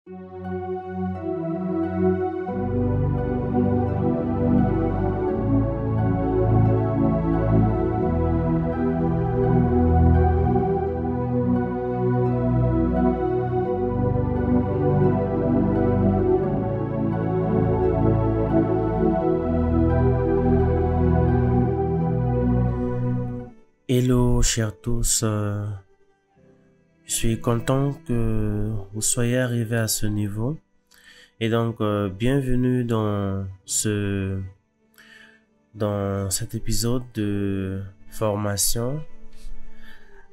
Hello chers tous, je suis content que vous soyez arrivés à ce niveau et donc bienvenue dans cet épisode de formation.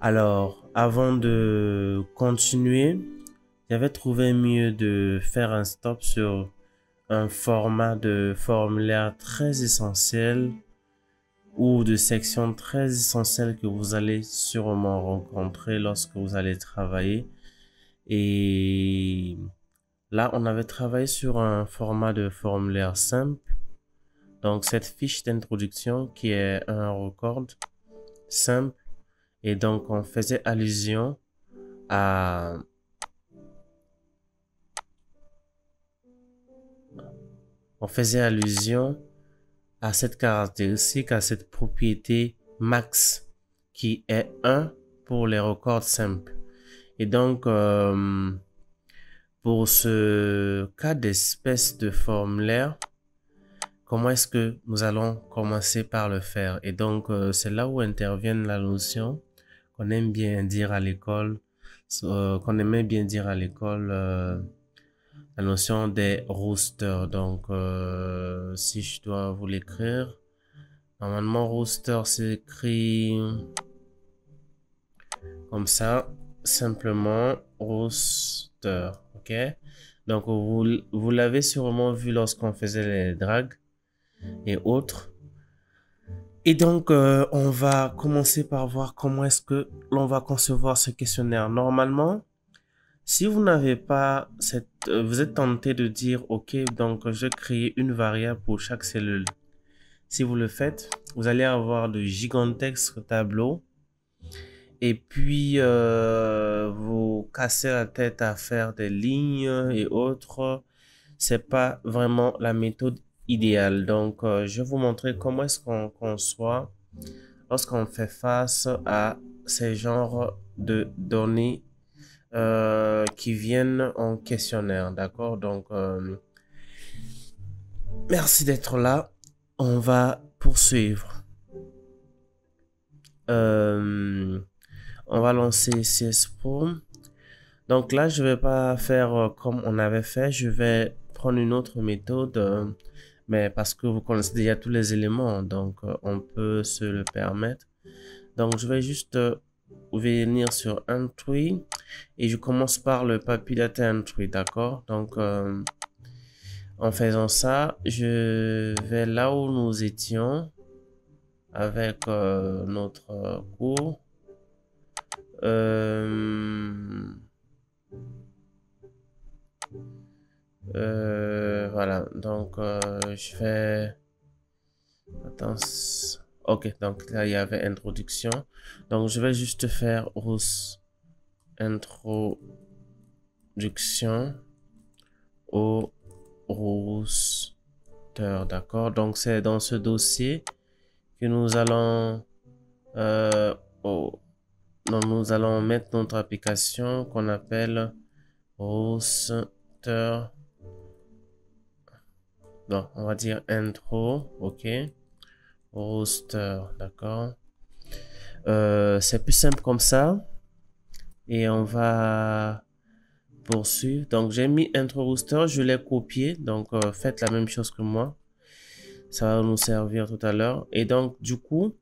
Alors avant de continuer, j'avais trouvé mieux de faire un stop sur un format de formulaire très essentiel ou de sections très essentielles que vous allez sûrement rencontrer lorsque vous allez travailler. Et là, on avait travaillé sur un format de formulaire simple. Donc, cette fiche d'introduction qui est un record simple. Et donc, on faisait allusion à cette caractéristique, à cette propriété max qui est 1 pour les records simples. Et donc, pour ce cas d'espèce de formulaire, comment est-ce que nous allons commencer par le faire? Et donc, c'est là où intervient la notion qu'on aime bien dire à l'école, la notion des rosters. Donc, si je dois vous l'écrire, normalement, roster s'écrit comme ça, simplement roster, ok? Donc, vous l'avez sûrement vu lorsqu'on faisait les drags et autres. Et donc, on va commencer par voir comment est-ce que l'on va concevoir ce questionnaire. Normalement, si vous n'avez pas vous êtes tenté de dire, ok, donc je vais créer une variable pour chaque cellule. Si vous le faites, vous allez avoir de gigantesques tableaux et puis vous cassez la tête à faire des lignes et autres. C'est pas vraiment la méthode idéale. Donc, je vais vous montrer comment est-ce qu'on conçoit lorsqu'on fait face à ces genres de données qui viennent en questionnaire, d'accord? Donc, merci d'être là. On va poursuivre. On va lancer CSPro. Donc là, je vais pas faire comme on avait fait. Je vais prendre une autre méthode, mais parce que vous connaissez déjà tous les éléments, donc on peut se le permettre. Donc, je vais juste venir sur Entry et je commence par le Papi Data Entry, d'accord? Donc, en faisant ça, je vais là où nous étions avec notre cours. Voilà, donc je fais... Attends... Ok, donc là il y avait introduction. Donc je vais juste faire introduction au roster, d'accord? Donc c'est dans ce dossier que nous allons nous allons mettre notre application qu'on appelle roster. Non, on va dire intro, ok. Roster, d'accord. C'est plus simple comme ça. Et on va poursuivre. Donc, j'ai mis intro roster, je l'ai copié. Donc, faites la même chose que moi. Ça va nous servir tout à l'heure. Et donc, du coup,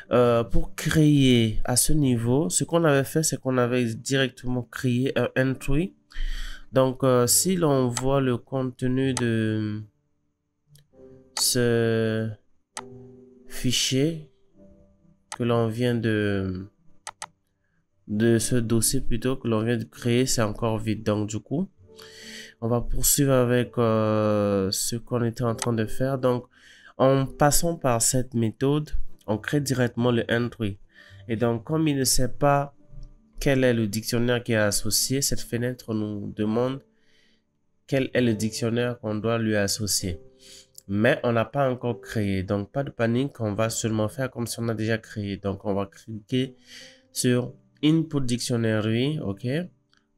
pour créer à ce niveau, ce qu'on avait fait, c'est qu'on avait directement créé un entry. Donc, si l'on voit le contenu de ce fichier que l'on vient de ce dossier plutôt que l'on vient de créer, c'est encore vide. Donc du coup, on va poursuivre avec ce qu'on était en train de faire. Donc en passant par cette méthode, on crée directement le entry. Et donc comme il ne sait pas quel est le dictionnaire qui est associé, cette fenêtre nous demande quel est le dictionnaire qu'on doit lui associer. Mais on n'a pas encore créé. Donc, pas de panique. On va seulement faire comme si on a déjà créé. Donc, on va cliquer sur Input Dictionary. OK.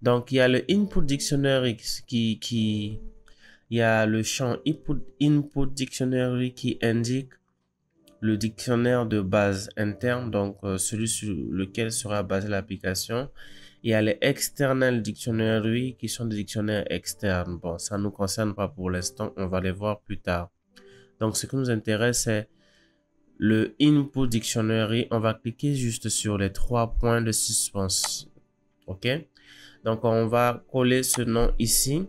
Donc, il y a le Input Dictionary il y a le champ Input Dictionary qui indique le dictionnaire de base interne, donc celui sur lequel sera basée l'application. Il y a les External Dictionary qui sont des dictionnaires externes. Bon, ça ne nous concerne pas pour l'instant, on va les voir plus tard. Donc, ce qui nous intéresse, c'est le Input Dictionary. On va cliquer juste sur les 3 points de suspension. OK? Donc, on va coller ce nom ici.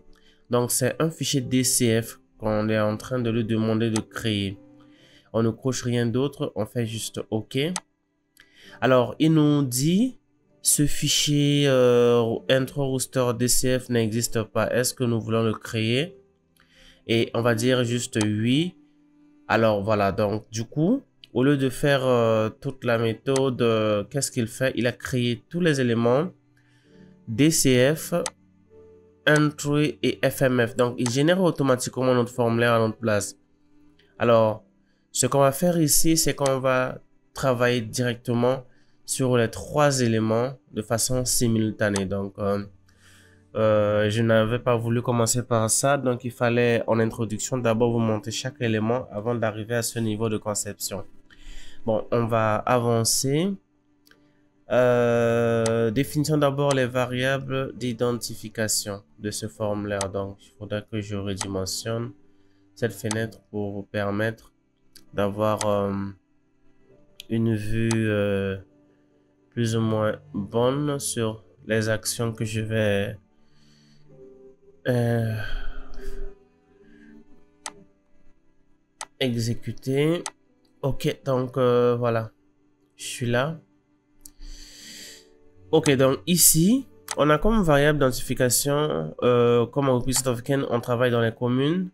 Donc, c'est un fichier DCF qu'on est en train de lui demander de créer. On ne coche rien d'autre, on fait juste OK. Alors, il nous dit, ce fichier intro roster DCF n'existe pas. Est-ce que nous voulons le créer? Et on va dire juste oui. Alors, voilà. Donc, du coup, au lieu de faire toute la méthode, qu'est-ce qu'il fait? Il a créé tous les éléments DCF, entry et FMF. Donc, il génère automatiquement notre formulaire à notre place. Alors, ce qu'on va faire ici, c'est qu'on va travailler directement sur les 3 éléments de façon simultanée. Donc, je n'avais pas voulu commencer par ça. Donc, il fallait en introduction d'abord vous montrer chaque élément avant d'arriver à ce niveau de conception. Bon, on va avancer. Définissons d'abord les variables d'identification de ce formulaire. Donc, il faudra que je redimensionne cette fenêtre pour vous permettre d'avoir une vue plus ou moins bonne sur les actions que je vais exécuter. OK, donc voilà, je suis là. OK, donc ici, on a comme variable d'identification, comme en South Africaine, on travaille dans les communes.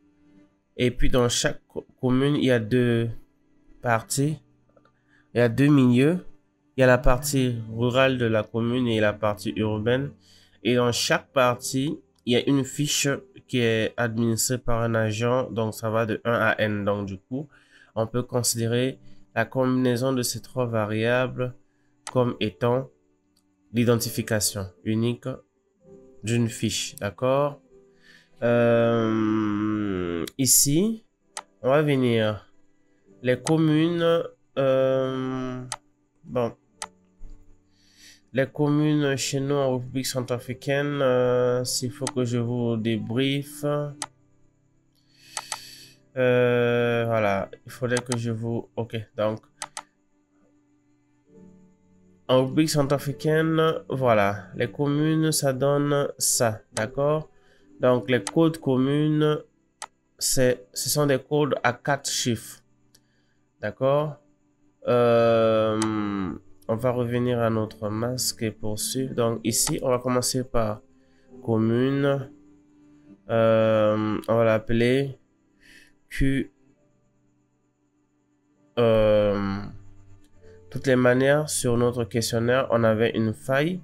Et puis dans chaque commune, il y a 2 parties. Il y a 2 milieux. Il y a la partie rurale de la commune et la partie urbaine. Et dans chaque partie, il y a une fiche qui est administrée par un agent. Donc, ça va de 1 à n. Donc, du coup, on peut considérer la combinaison de ces 3 variables comme étant l'identification unique d'une fiche. D'accord? Ici, on va venir les communes. Bon, les communes chez nous en République centrafricaine, s'il faut que je vous débriefe, voilà, il faudrait que je vous... OK, donc, en République centrafricaine, voilà, les communes, ça donne ça, d'accord? Donc, les codes communes, ce sont des codes à 4 chiffres, d'accord? On va revenir à notre masque et poursuivre. Donc ici, on va commencer par commune. On va l'appeler Q. Toutes les manières, sur notre questionnaire, on avait une faille.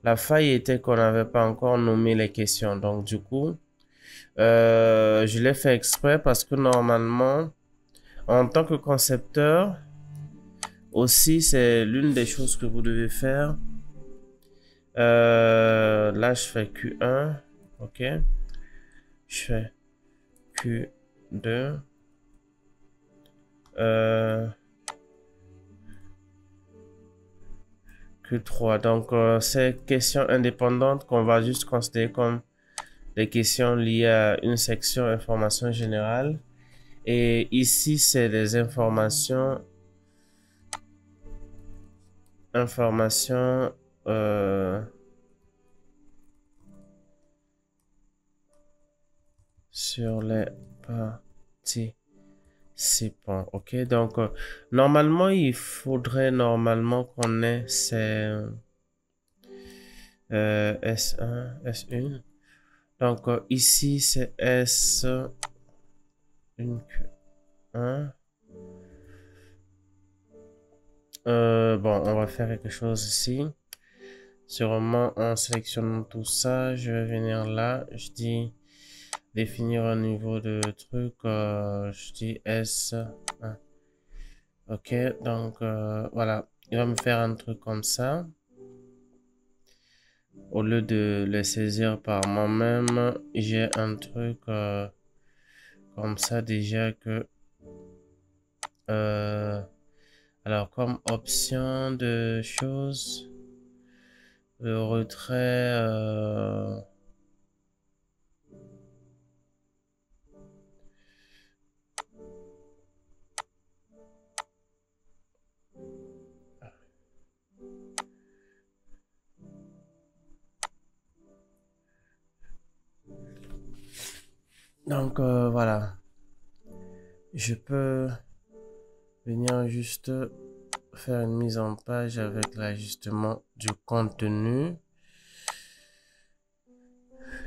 La faille était qu'on n'avait pas encore nommé les questions. Donc du coup, je l'ai fait exprès parce que normalement, en tant que concepteur, aussi, c'est l'une des choses que vous devez faire. Là, je fais Q1. OK. Je fais Q2. Q3. Donc, ces questions indépendantes qu'on va juste considérer comme des questions liées à une section information générale. Et ici, c'est des informations sur les participants. OK, donc normalement il faudrait qu'on ait ces S1, S1. Donc ici c'est S1, Q1. Bon, on va faire quelque chose ici. Sûrement en sélectionnant tout ça, je vais venir là, je dis définir un niveau de truc, je dis S1. Ok, donc voilà, il va me faire un truc comme ça. Au lieu de les saisir par moi-même, j'ai un truc comme ça déjà que... alors, comme option de choses, le retrait... donc voilà, je peux venir juste faire une mise en page avec l'ajustement du contenu.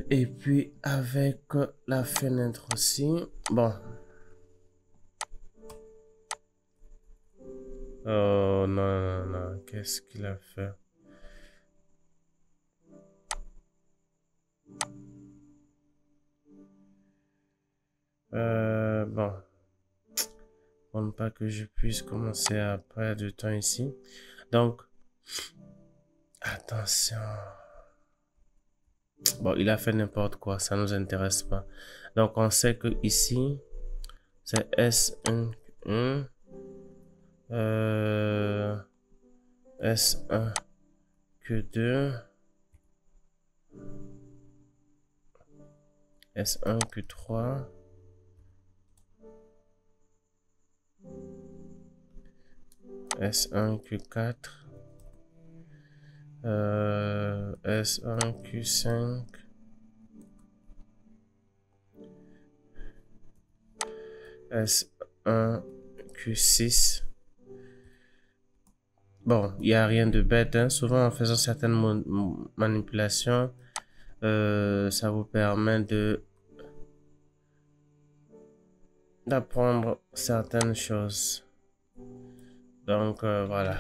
Et puis avec la fenêtre aussi. Bon. Oh non, non, non. Qu'est-ce qu'il a fait? Bon. Bon, pas que je puisse commencer à perdre du temps ici. Donc, attention. Bon, il a fait n'importe quoi. Ça nous intéresse pas. Donc, on sait que ici, c'est S1. S1 Q2. S1 Q3. S1 Q4, S1 Q5, S1 Q6. Bon, il n'y a rien de bête, hein. Souvent en faisant certaines manipulations, ça vous permet d'apprendre certaines choses. Donc voilà.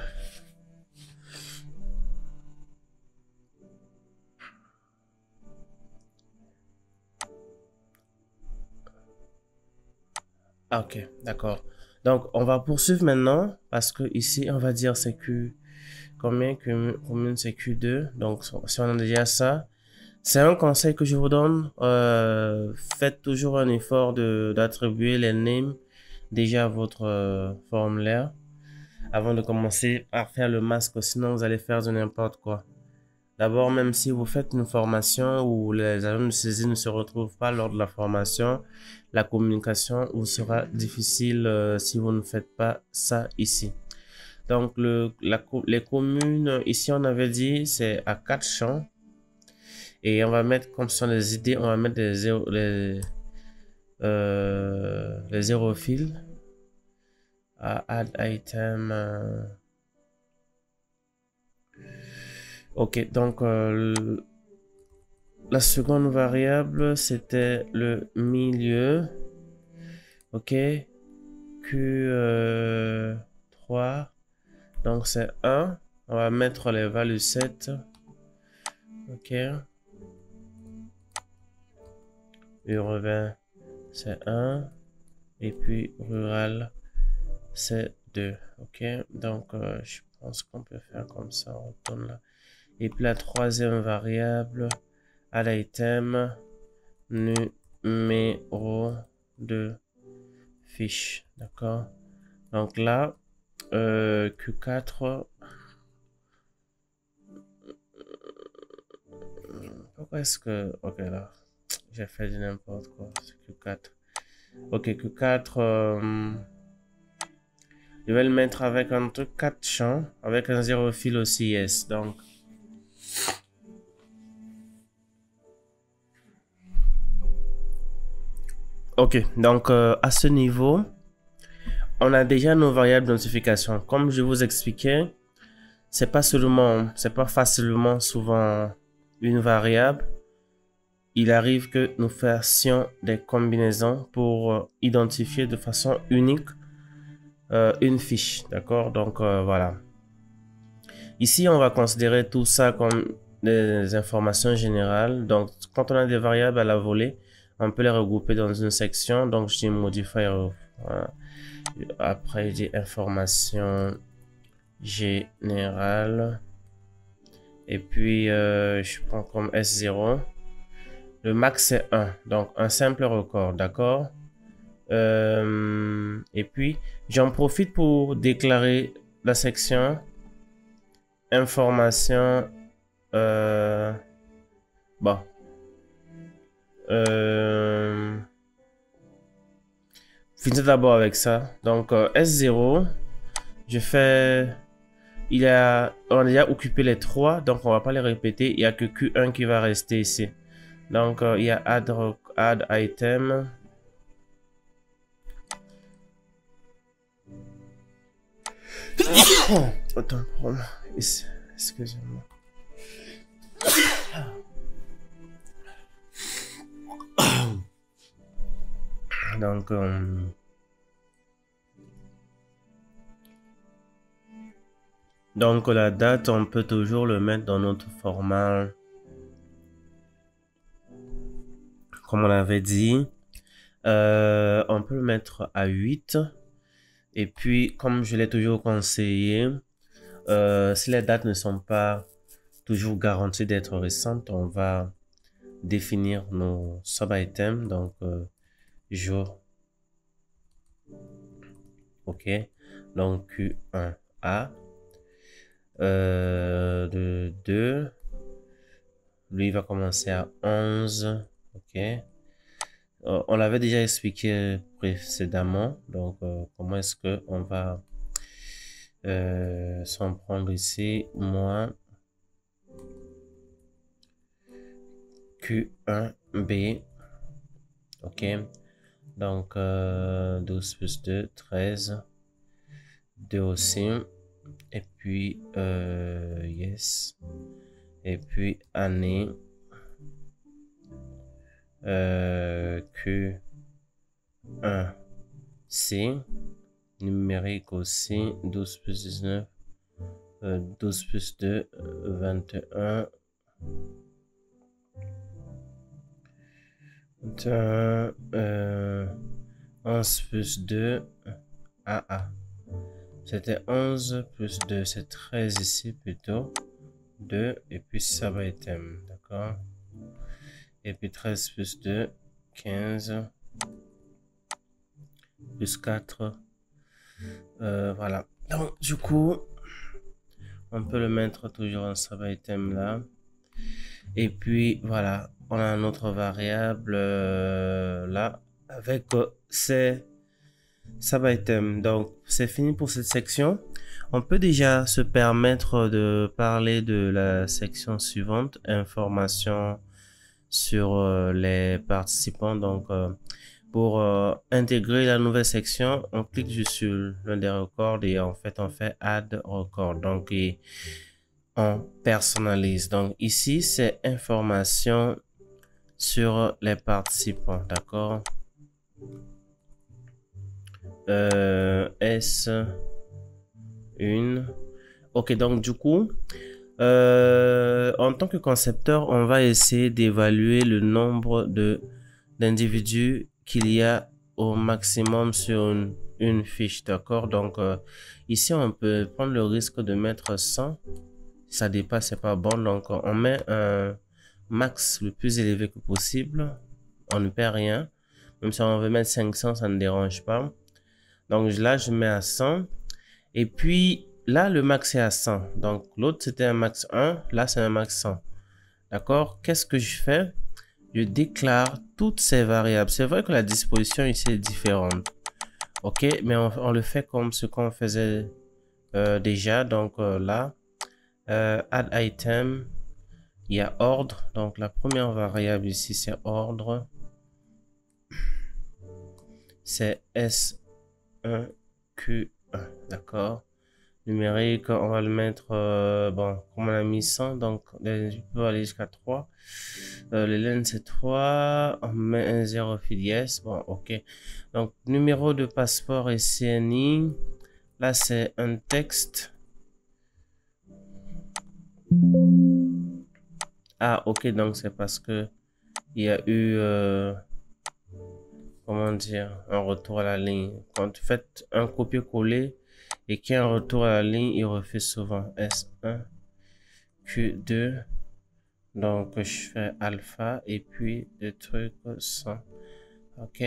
Ok, d'accord. Donc on va poursuivre maintenant parce que ici on va dire c'est Q combien c'est Q2. Donc si on a déjà ça, c'est un conseil que je vous donne. Faites toujours un effort d'attribuer les names déjà à votre formulaire avant de commencer à faire le masque, sinon vous allez faire de n'importe quoi. D'abord, même si vous faites une formation où les agents de saisie ne se retrouvent pas lors de la formation, la communication vous sera difficile si vous ne faites pas ça ici. Donc, les communes, ici on avait dit, c'est à 4 champs. Et on va mettre, comme ce sont les idées, on va mettre les zérophiles. Add item. Ok, donc la seconde variable, c'était le milieu. Ok, Q3. Donc c'est 1. On va mettre les values 7. Ok. Urbain, c'est 1. Et puis rural, c'est 2. Ok, donc je pense qu'on peut faire comme ça. On retourne là. Et puis la troisième variable, à l'item numéro de fiche. D'accord. Donc là, Q4. Pourquoi est-ce que... Ok, là, j'ai fait du n'importe quoi. C'est Q4. Ok, Q4. Je vais le mettre avec un truc 4 champs, avec un 0 fil aussi, yes. Donc, ok, donc à ce niveau, on a déjà nos variables d'identification. Comme je vous expliquais, c'est pas facilement souvent une variable. Il arrive que nous fassions des combinaisons pour identifier de façon unique une fiche, d'accord? Donc voilà. Ici, on va considérer tout ça comme des informations générales. Donc, quand on a des variables à la volée, On peut les regrouper dans une section. Donc, je dis modifier. Après, je dis information générale. Et puis, je prends comme S0. Le max, c'est 1. Donc, un simple record. D'accord? Et puis, j'en profite pour déclarer la section information. Bon. Finissons d'abord avec ça. Donc, S0, je fais... on a déjà occupé les 3, donc on va pas les répéter. Il n'y a que Q1 qui va rester ici. Donc, il y a add item. Attends, excusez-moi. Donc la date, on peut toujours le mettre dans notre format. Comme on avait dit, on peut le mettre à 8. Et puis, comme je l'ai toujours conseillé, si les dates ne sont pas toujours garanties d'être récentes, on va définir nos sub-items. Donc, jour. OK. Donc, Q1A. Le 2. Lui, il va commencer à 11. OK. On l'avait déjà expliqué précédemment. Donc, comment est-ce que on va s'en prendre ici? Moins Q1B. OK. Donc, 12 plus 2, 13. 2 aussi. Et puis, yes. Et puis, année. Q1C. Numérique aussi. 12 plus 19. 12 plus 2, 21. 11 plus 2. AA. C'était 11 plus 2. C'est 13 ici plutôt. 2. Et puis ça va être M. D'accord. Et puis 13 plus 2. 15. Plus 4. Voilà. Donc du coup, on peut le mettre toujours en sub-item là. Et puis voilà, on a notre variable là avec ces sub-items. Donc c'est fini pour cette section. On peut déjà se permettre de parler de la section suivante, information sur les participants. Donc pour intégrer la nouvelle section, on clique juste sur l'un des records et en fait on fait add record. Donc on personnalise. Donc ici c'est information sur les participants, d'accord. S1. Ok, donc du coup en tant que concepteur, on va essayer d'évaluer le nombre d'individus qu'il y a au maximum sur une fiche, d'accord. Donc ici on peut prendre le risque de mettre 100. Si ça dépasse, c'est pas bon. Donc on met un max le plus élevé que possible. On ne perd rien. Même si on veut mettre 500, ça ne dérange pas. Donc là je mets à 100. Et puis là le max est à 100. Donc l'autre c'était un max 1. Là c'est un max 100. D'accord. Qu'est-ce que je fais? Je déclare toutes ces variables. C'est vrai que la disposition ici est différente. Ok, mais on le fait comme ce qu'on faisait déjà. Donc là, add item, il y a ordre. Donc la première variable ici c'est ordre. C'est S1Q1. D'accord. Numérique, on va le mettre, bon, comme on a mis 100, donc je peux aller jusqu'à 3. Les laines c'est 3, on met un 0 fil yes, bon, ok. Donc, numéro de passeport et CNI, là c'est un texte. Ah, ok, donc c'est parce que il y a eu comment dire, un retour à la ligne. Quand vous faites un copier-coller et qu'il y a un retour à la ligne, il refait souvent S1, Q2. Donc, je fais alpha et puis le truc 100. Ok.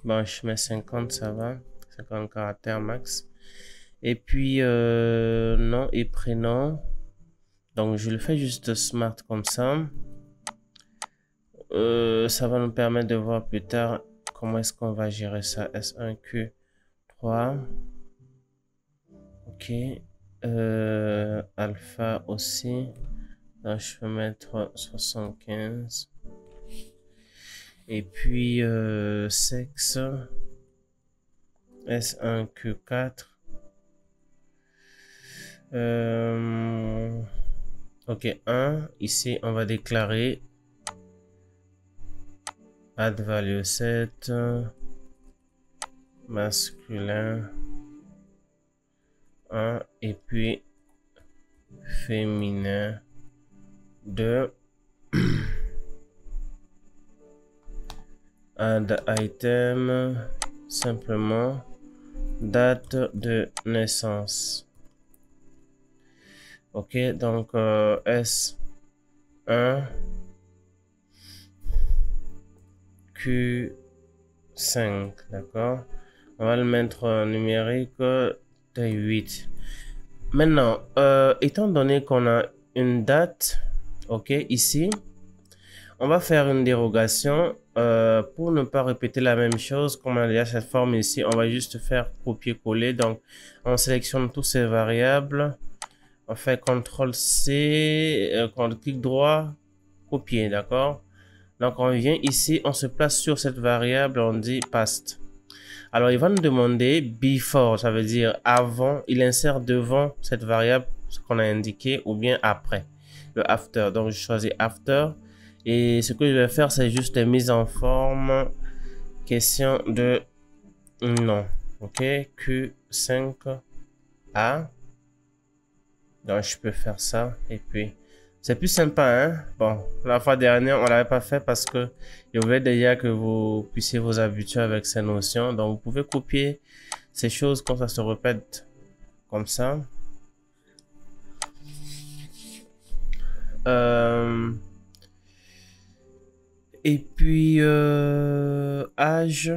Bon, je mets 50, ça va. 50 caractères max. Et puis, nom et prénom. Donc, je le fais juste smart comme ça. Ça va nous permettre de voir plus tard comment est-ce qu'on va gérer ça. S1, Q3. Ok. Alpha aussi. Donc, je peux mettre 75. Et puis, sexe. S1, Q4. Ok, 1. Ici, on va déclarer add value 7. Masculin 1. Et puis, féminin 2. Add item, simplement date de naissance. Ok, donc S1 Q5, d'accord. On va le mettre en numérique de 8. Maintenant, étant donné qu'on a une date, ok, ici, on va faire une dérogation pour ne pas répéter la même chose. Comme on a déjà cette forme ici, on va juste faire copier-coller. Donc, on sélectionne toutes ces variables. On fait CTRL-C, clic droit, copier, d'accord? Donc, on vient ici, on se place sur cette variable, on dit paste. Alors, il va nous demander before, ça veut dire avant. Il insère devant cette variable ce qu'on a indiqué ou bien après, le after. Donc, je choisis after. Et ce que je vais faire, c'est juste des mises en forme. Question de nom. Ok, Q5A. Donc, je peux faire ça. Et puis, c'est plus sympa, hein. Bon, la fois dernière, on l'avait pas fait parce que il voulait déjà que vous puissiez vous habituer avec ces notions. Donc, vous pouvez copier ces choses quand ça se répète comme ça. Et puis, âge.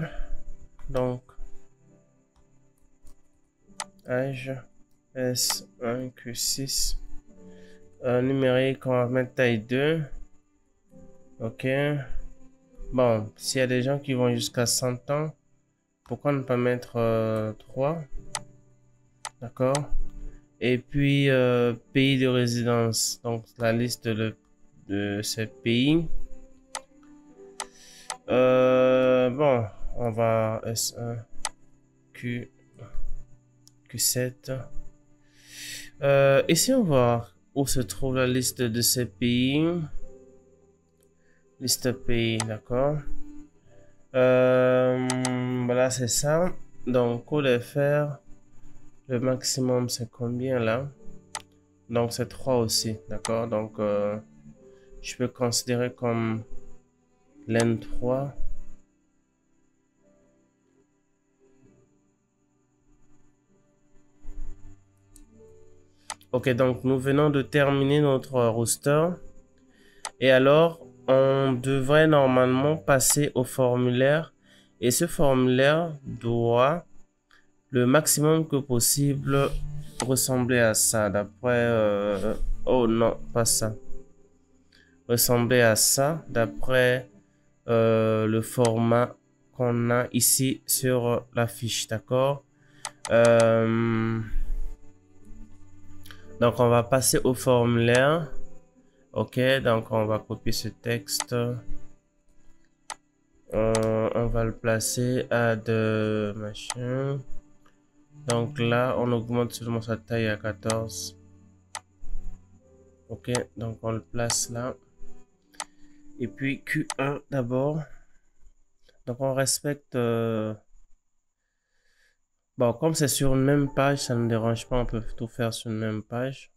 Donc, âge S1 Q6. Numérique, on va mettre taille 2. Ok. Bon, s'il y a des gens qui vont jusqu'à 100 ans, pourquoi ne pas mettre 3? D'accord. Et puis, pays de résidence. Donc, la liste de ces pays. Bon, on va S1, Q7. Ici, on va voir où se trouve la liste de ces pays. Liste pays, d'accord. Voilà, c'est ça. Donc, code FR, le maximum, c'est combien là? Donc, c'est 3 aussi, d'accord. Donc, je peux considérer comme l'N3. Ok, donc nous venons de terminer notre roster. Et alors, on devrait normalement passer au formulaire. Et ce formulaire doit, le maximum que possible, ressembler à ça. D'après... oh non, pas ça. Ressembler à ça, d'après le format qu'on a ici sur la fiche, d'accord? Donc, on va passer au formulaire. Ok, donc on va copier ce texte. On va le placer à de machin. Donc là, on augmente seulement sa taille à 14. Ok, donc on le place là. Et puis Q1 d'abord. Donc on respecte... Bon, comme c'est sur une même page, ça ne dérange pas. On peut tout faire sur une même page.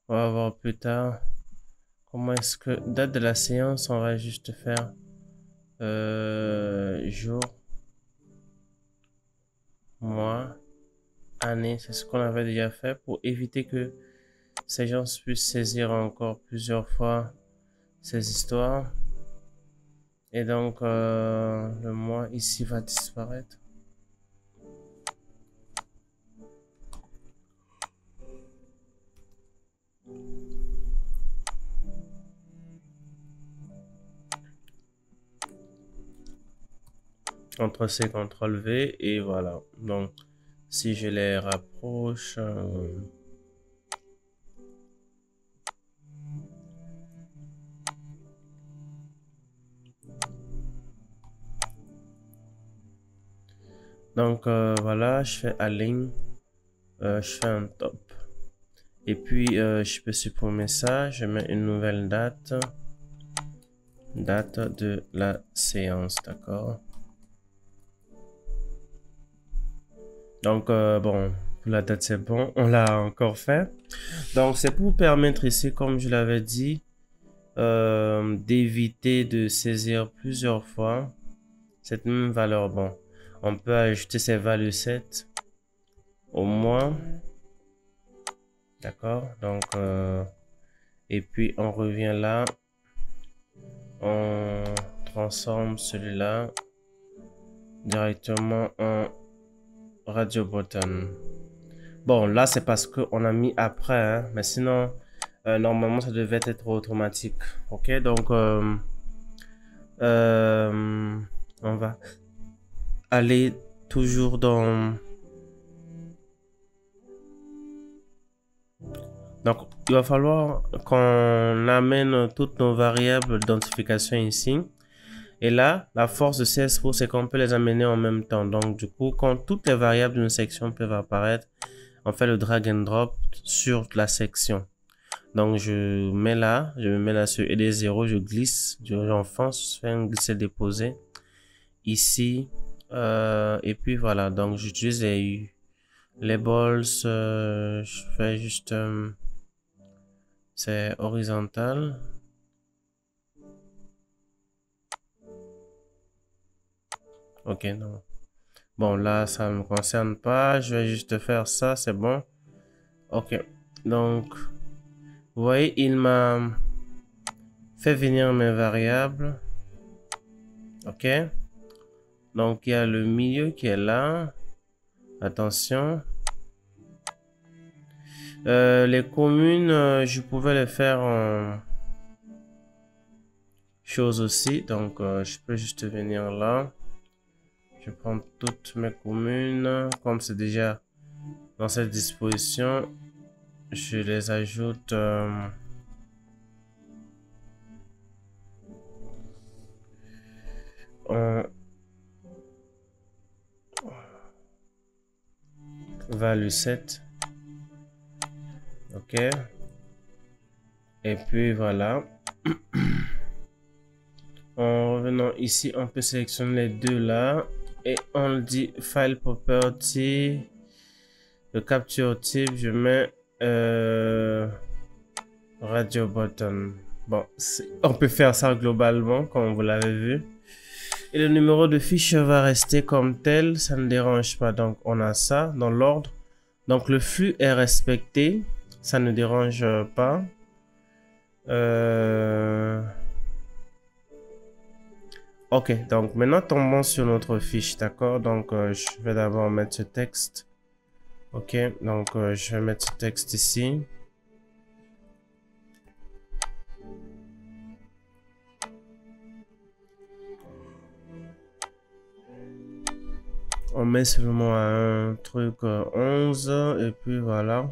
On va voir plus tard comment est-ce que... Date de la séance, on va juste faire Jour, mois, année. C'est ce qu'on avait déjà fait pour éviter que ces gens puissent saisir encore plusieurs fois ces histoires. Et donc, le mois ici va disparaître. CTRL-C, CTRL-V et voilà. Donc, si je les rapproche, donc voilà, je fais align, je fais un top. Et puis, je peux supprimer ça, je mets une nouvelle date de la séance, d'accord? Donc, bon, pour la date, c'est bon, on l'a encore fait. Donc, c'est pour permettre ici, comme je l'avais dit, d'éviter de saisir plusieurs fois cette même valeur. Bon, on peut ajouter ces values 7 au moins. D'accord, donc, et puis on revient là. On transforme celui-là directement en radio button. Bon, là, c'est parce qu'on a mis après, hein, mais sinon, normalement, ça devait être automatique. Ok, donc, on va aller toujours dans... Donc, il va falloir qu'on amène toutes nos variables d'identification ici. Et là, la force de CSPro, c'est qu'on peut les amener en même temps. Donc, du coup, quand toutes les variables d'une section peuvent apparaître, on fait le drag and drop sur la section. Donc, je mets là, je me mets là sur ED0, je glisse, j'enfonce, je fais un glisser-déposer ici. Et puis voilà, donc j'utilise les balls, je fais juste, c'est horizontal. Ok, non. Bon, là, ça ne me concerne pas. Je vais juste faire ça, c'est bon. Ok. Donc, vous voyez, il m'a fait venir mes variables. Ok. Donc, il y a le milieu qui est là. Attention. Les communes, je pouvais les faire en chose aussi. Donc, je peux juste venir là. Je prends toutes mes communes. Comme c'est déjà dans cette disposition, je les ajoute en value 7. Ok. Et puis voilà. En revenant ici, on peut sélectionner les deux là. Et on dit file property. Le capture type, je mets radio button. Bon, on peut faire ça globalement, comme vous l'avez vu. Et le numéro de fiche va rester comme tel, ça ne dérange pas. Donc, on a ça dans l'ordre. Donc, le flux est respecté, ça ne dérange pas. Ok, donc maintenant tombons sur notre fiche, d'accord? Donc, je vais d'abord mettre ce texte. Ok, donc je vais mettre ce texte ici. On met seulement un truc 11 et puis voilà.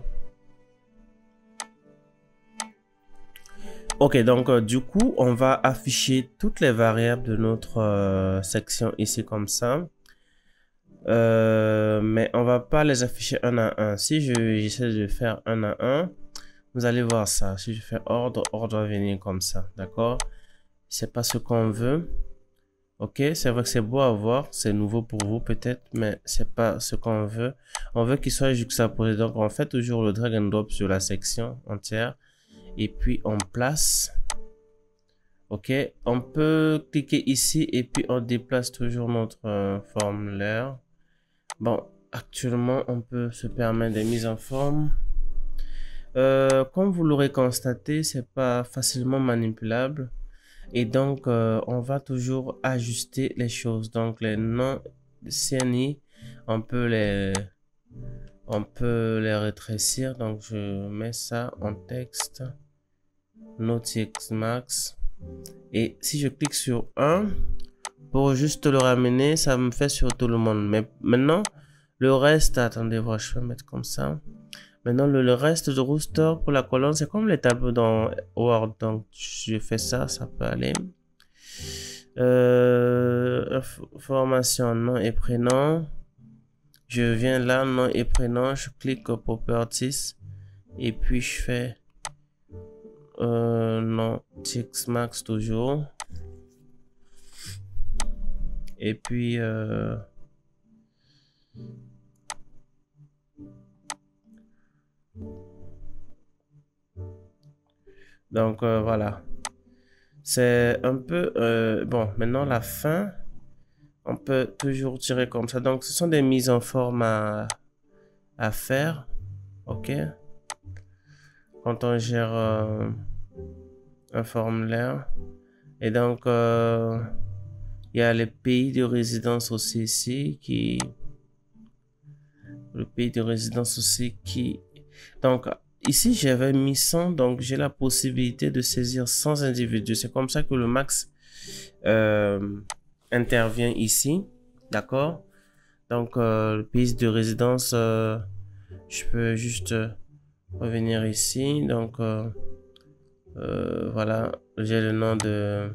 Ok, donc du coup, on va afficher toutes les variables de notre section ici comme ça. Mais on va pas les afficher un à un. Si j'essaie de faire un à un, vous allez voir ça. Si je fais ordre va venir comme ça, d'accord? C'est pas ce qu'on veut. Ok, c'est vrai que c'est beau à voir, c'est nouveau pour vous peut-être, mais c'est pas ce qu'on veut. On veut qu'il soit juxtaposé. Donc on fait toujours le drag and drop sur la section entière et puis on place Ok, on peut cliquer ici et puis on déplace toujours notre formulaire. Bon, actuellement, on peut se permettre des mises en forme. Comme vous l'aurez constaté, c'est pas facilement manipulable. Et donc, on va toujours ajuster les choses. Donc, les noms CNI, on peut les, on peut les rétrécir. Donc, je mets ça en texte. Notix Max. Et si je clique sur 1, pour juste le ramener, ça me fait sur tout le monde. Mais maintenant, le reste, attendez, voir, je vais mettre comme ça. Maintenant, le reste de roster pour la colonne, c'est comme les tableaux dans Word. Donc, je fais ça, ça peut aller. Formation, nom et prénom. Je viens là, nom et prénom, je clique Properties. Et puis, je fais nom Max toujours. Et puis, donc voilà. C'est un peu, bon, maintenant la fin, on peut toujours tirer comme ça. Donc, ce sont des mises en forme à faire. OK. Quand on gère un formulaire. Et donc, il y a les pays de résidence aussi ici qui... Le pays de résidence aussi qui... Donc, ici, j'avais mis 100. Donc, j'ai la possibilité de saisir 100 individus. C'est comme ça que le max intervient ici. D'accord? Donc, le pays de résidence, je peux juste revenir ici. Donc, voilà, j'ai le nom de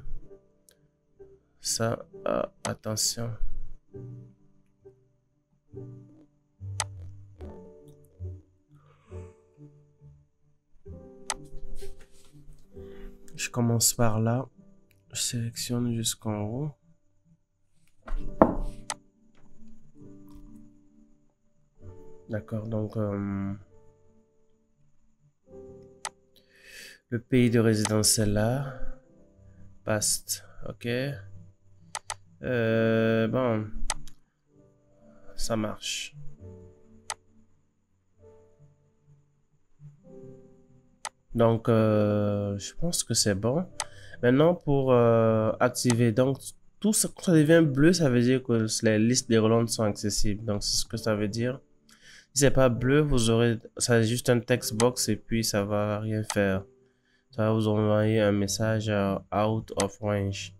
ça. Ah, attention. Je commence par là. Je sélectionne jusqu'en haut. D'accord, donc le pays de résidence est là. Paste, ok. Bon, ça marche. Donc, je pense que c'est bon. Maintenant, pour activer, donc, tout ça, quand ça devient bleu, ça veut dire que les listes des relents sont accessibles. Donc, c'est ce que ça veut dire. Si c'est pas bleu, vous aurez, ça est juste un text box et puis ça va rien faire. Ça va vous envoyer un message out of range.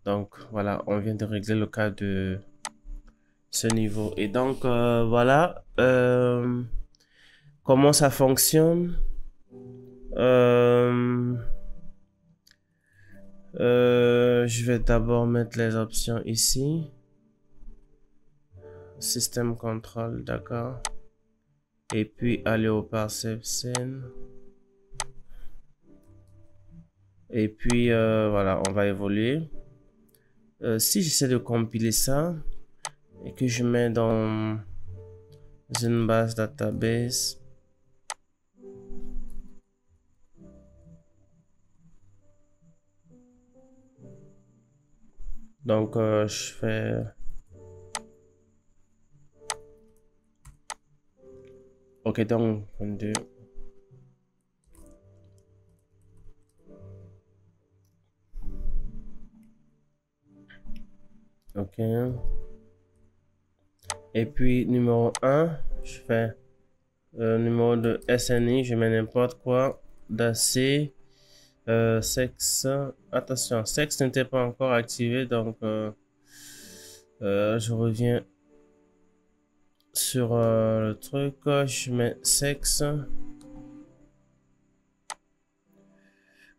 Donc, voilà, on vient de régler le cas de ce niveau. Et donc, voilà, comment ça fonctionne. Je vais d'abord mettre les options ici. Système control, d'accord. Et puis aller au parsec scene. Et puis voilà, on va évoluer. Si j'essaie de compiler ça et que je mets dans une base database. Donc je fais ok, donc 22. Ok. Et puis numéro 1, je fais numéro de SNI, je mets n'importe quoi. d'AC, sexe. Attention, sexe n'était pas encore activé, donc je reviens sur le truc. Je mets sexe.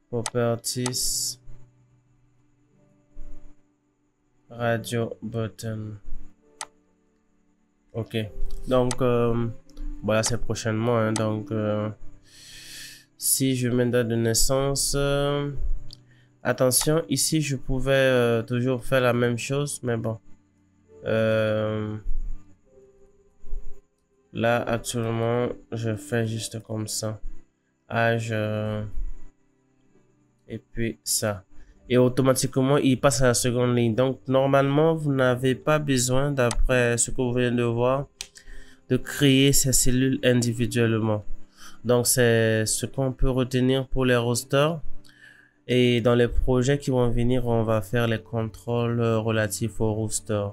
Properties. Radio button. Ok. Donc, voilà, c'est prochainement. Hein, donc, si je mets date de naissance, attention, ici, je pouvais toujours faire la même chose, mais bon. Là, actuellement, je fais juste comme ça. Âge, et puis ça. et automatiquement, il passe à la seconde ligne. Donc, normalement, vous n'avez pas besoin, d'après ce que vous venez de voir, de créer ces cellules individuellement. Donc, c'est ce qu'on peut retenir pour les rosters. Et dans les projets qui vont venir, on va faire les contrôles relatifs au roster.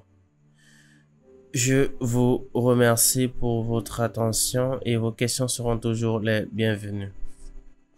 Je vous remercie pour votre attention et vos questions seront toujours les bienvenues.